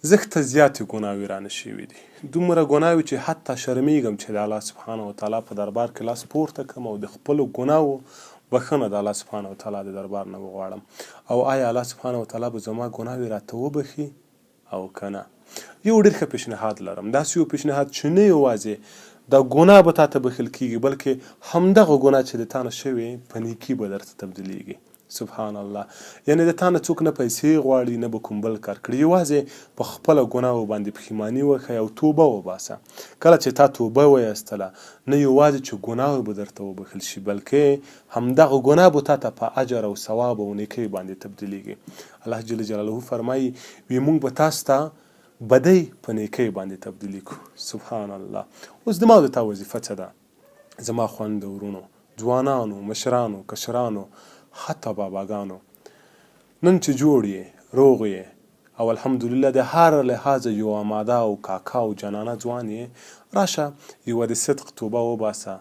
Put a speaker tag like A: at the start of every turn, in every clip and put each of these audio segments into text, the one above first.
A: زښته زیاتې ګناوې رانه شوي دي، دومره ګناوې چې حتی شرمېږم چې د الله سبحانه وتعالی په دربار کې لاس پورته کړم او د خپلو ګناوو بخښنه د الله سبحانه وتعالی د دربار نه وغواړم. او آیا الله سبحانه وتعالی به زما ګناوې راته وبخي او که نه؟ یو ډېر ښه پیشنهاد لرم، داسې یو پیشنهاد چې نه یوازې دا ګناه به تا ته بښل کېږي بلکې همدغه ګناه چې د تا نه شوې په نیکي به درته تبدیلېږي. سبحان الله. یعنې د تا نه څوک نه پیسې غواړي نه به کوم بل کار کړي، یوازې په خپله ګناهو باندې پښیماني وښیه او توبه وباسه. کله چې تا توبه وایستله نه یوازې چې ګناه به درته وبښل شي بلکې همدغه ګناه به تا ته په اجر او ثواب او نیکۍ باندې تبدیلېږي. الله جل جلاله فرمایي وي موږ به تاسو ته بدۍ په نیکۍ باندې تبدیلي کړو. سبحان الله. اوس زما د تا وظیفه څه ده؟ زما خویندو ورونو، ځوانانو، مشرانو، کشرانو، حتی باباګانو، نن چې جوړ یې، روغ یې او الحمدلله د هر لحاظه یو آماده او کاکا او جانانه ځوان یې، راشه یوه د صدق توبه وباسه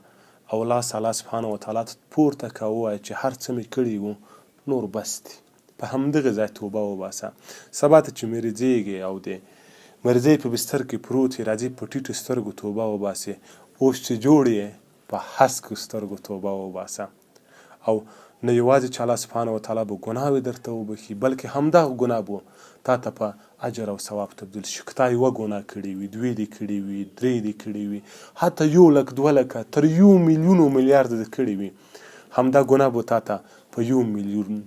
A: او لاس الله سبحانه وتعالی ته پورته که ووایه چې هر څه مې کړي وو نور بس دي. په همدغه ځای توبه وباسه. سبا ته چې مریضېږې او د مرضۍ په بستر کې پروت یې، راځې په ټیټو سترګو توبه وباسې. اوس چې جوړ یې په هسکو سترګو توبه وباسه. او نه یوازې چې الله سبحانه وتعالی به ګناهوې درته وبخي بلکې همدغه ګناه به تا ته په اجر او ثواب تبدیل شي. که تا یوه ګناه کړې وي، دوې دې کړې وي، درې دې کړې وي، حتی 1 لک 2 لکه تر 1 میلیون میلیارد دې کړې وي، همدا ګناه به تا ته په 1 میلیون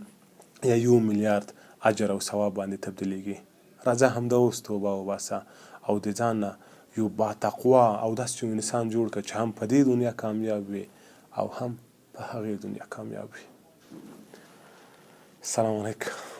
A: یا 1 میلیارد اجر او ثواب باندې تبدیلېږي. راځه همدا اوس توبه وباسه او د ځان نه یو باتقوا او داسې یو انسان جوړ کړه چې هم په دې دنیا کامیاب وي او هم په هغې دنیا کامیاب وي. السلام علیکم.